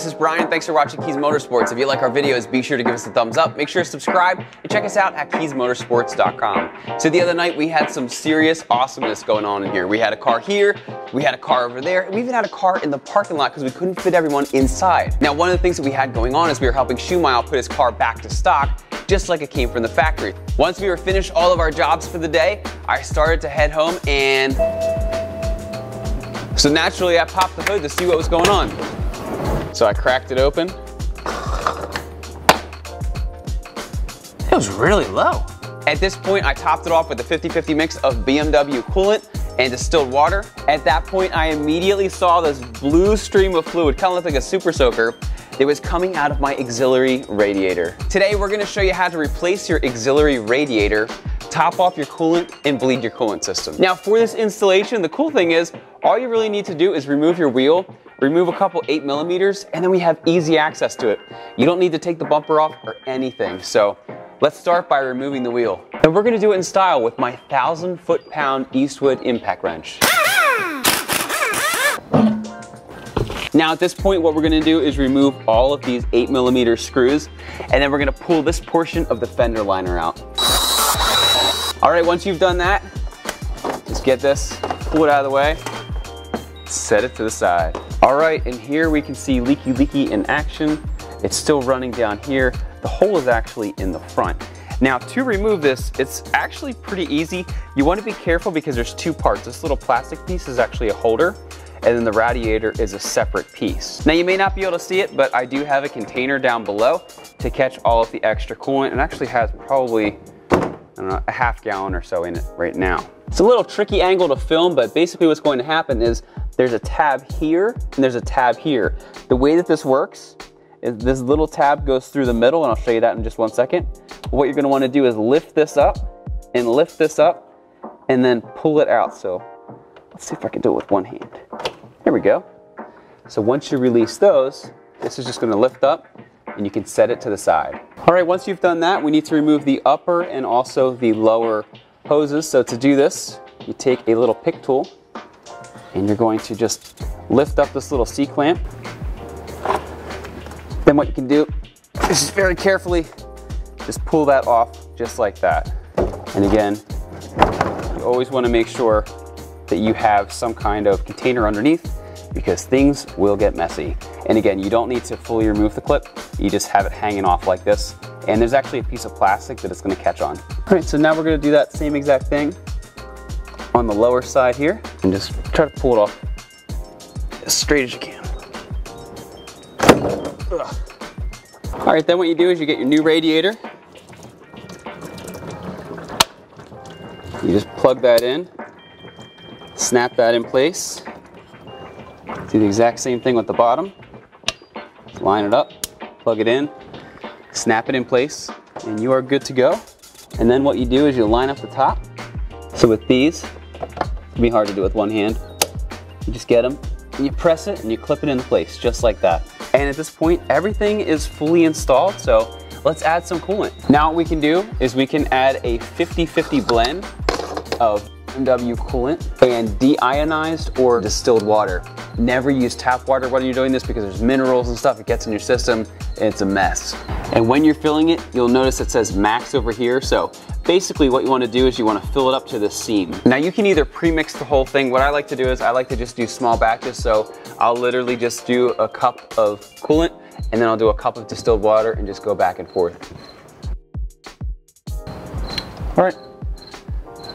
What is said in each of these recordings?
this is Bryan. Thanks for watching Kies Motorsports. If you like our videos, be sure to give us a thumbs up. Make sure to subscribe and check us out at KiesMotorsports.com. So the other night we had some serious awesomeness going on in here. We had a car here, we had a car over there, and we even had a car in the parking lot because we couldn't fit everyone inside. Now, one of the things that we had going on is we were helping Shumile put his car back to stock, just like it came from the factory. Once we were finished all of our jobs for the day, I started to head home, and so naturally I popped the hood to see what was going on. So I cracked it open. It was really low. At this point, I topped it off with a 50-50 mix of BMW coolant and distilled water. At that point, I immediately saw this blue stream of fluid, kind of looked like a super soaker. It was coming out of my auxiliary radiator. Today, we're gonna show you how to replace your auxiliary radiator, top off your coolant, and bleed your coolant system. Now, for this installation, the cool thing is, all you really need to do is remove your wheel, remove a couple 8mm, and then we have easy access to it. You don't need to take the bumper off or anything. So let's start by removing the wheel. And we're gonna do it in style with my 1,000 foot-pound Eastwood impact wrench. Now at this point, what we're gonna do is remove all of these 8mm screws, and then we're gonna pull this portion of the fender liner out. All right, once you've done that, just get this, pull it out of the way, set it to the side. All right, and here we can see leaky in action. It's still running down here. The hole is actually in the front. Now to remove this, it's actually pretty easy. You want to be careful because there's two parts. This little plastic piece is actually a holder, and then the radiator is a separate piece. Now you may not be able to see it, but I do have a container down below to catch all of the extra coolant. It actually has probably, I don't know, a half gallon or so in it right now. It's a little tricky angle to film, but basically what's going to happen is there's a tab here and there's a tab here. The way that this works is this little tab goes through the middle, and I'll show you that in just 1 second. What you're gonna wanna do is lift this up, and then pull it out. So let's see if I can do it with one hand. There we go. So once you release those, this is just gonna lift up and you can set it to the side. All right, once you've done that, we need to remove the upper and also the lower hoses. So to do this, you take a little pick tool and you're going to just lift up this little C-clamp. Then what you can do is just very carefully just pull that off just like that. And again, you always want to make sure that you have some kind of container underneath because things will get messy. And again, you don't need to fully remove the clip. You just have it hanging off like this. And there's actually a piece of plastic that it's going to catch on. All right, so now we're going to do that same exact thing on the lower side here and just try to pull it off as straight as you can. Ugh. All right, then what you do is you get your new radiator. You just plug that in, snap that in place. Do the exact same thing with the bottom. Line it up, plug it in, snap it in place, and you are good to go. And then what you do is you line up the top. So with these, it'd be hard to do with one hand. You just get them, and you press it, and you clip it into place, just like that. And at this point, everything is fully installed, so let's add some coolant. Now what we can do is we can add a 50-50 blend of BMW coolant and deionized or distilled water. Never use tap water when you're doing this because there's minerals and stuff. It gets in your system and it's a mess. And when you're filling it, you'll notice it says max over here. So basically what you want to do is you want to fill it up to the seam. Now you can either pre-mix the whole thing. What I like to do is I like to just do small batches. So I'll literally just do a cup of coolant and then I'll do a cup of distilled water and just go back and forth. All right.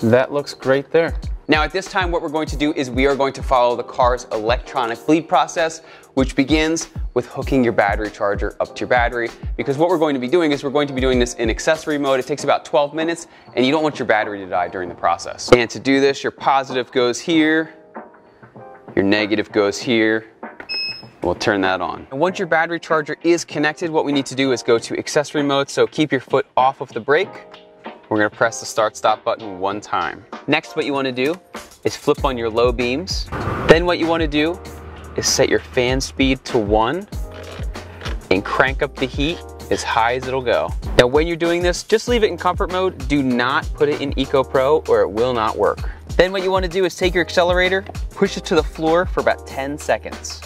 That looks great there. Now at this time, what we're going to do is we are going to follow the car's electronic bleed process, which begins with hooking your battery charger up to your battery. Because what we're going to be doing is we're going to be doing this in accessory mode. It takes about 12 minutes and you don't want your battery to die during the process. And to do this, your positive goes here, your negative goes here. We'll turn that on. And once your battery charger is connected, what we need to do is go to accessory mode. So keep your foot off of the brake. We're gonna press the start stop button one time. Next, what you wanna do is flip on your low beams. Then what you wanna do is set your fan speed to 1 and crank up the heat as high as it'll go. Now when you're doing this, just leave it in comfort mode. Do not put it in Eco Pro or it will not work. Then what you wanna do is take your accelerator, push it to the floor for about 10 seconds.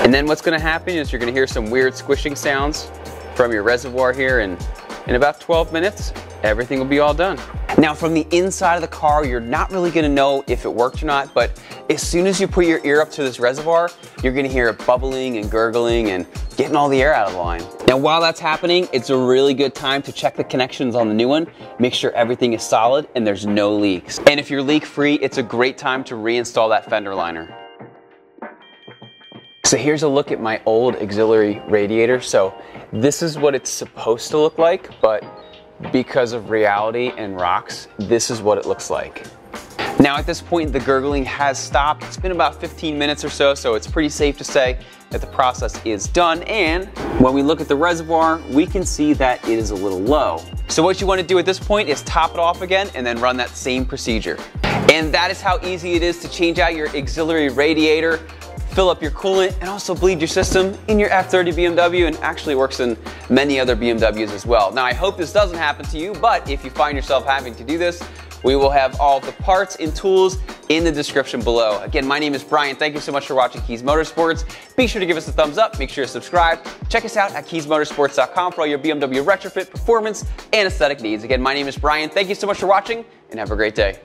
And then what's gonna happen is you're gonna hear some weird squishing sounds from your reservoir here, and in about 12 minutes, everything will be all done. Now from the inside of the car, you're not really gonna know if it worked or not, but as soon as you put your ear up to this reservoir, you're gonna hear it bubbling and gurgling and getting all the air out of the line. Now while that's happening, it's a really good time to check the connections on the new one, make sure everything is solid and there's no leaks. And if you're leak-free, it's a great time to reinstall that fender liner. So here's a look at my old auxiliary radiator. So this is what it's supposed to look like, but because of reality and rocks, this is what it looks like. Now at this point, the gurgling has stopped. It's been about 15 minutes or so, so it's pretty safe to say that the process is done. And when we look at the reservoir, we can see that it is a little low. So what you want to do at this point is top it off again and then run that same procedure. And that is how easy it is to change out your auxiliary radiator, fill up your coolant, and also bleed your system in your F30 BMW, and actually works in many other BMWs as well. Now I hope this doesn't happen to you, but if you find yourself having to do this, we will have all the parts and tools in the description below. Again, my name is Brian. Thank you so much for watching Kies Motorsports. Be sure to give us a thumbs up. Make sure to subscribe. Check us out at kiesmotorsports.com for all your BMW retrofit, performance, and aesthetic needs. Again, my name is Brian. Thank you so much for watching, and have a great day.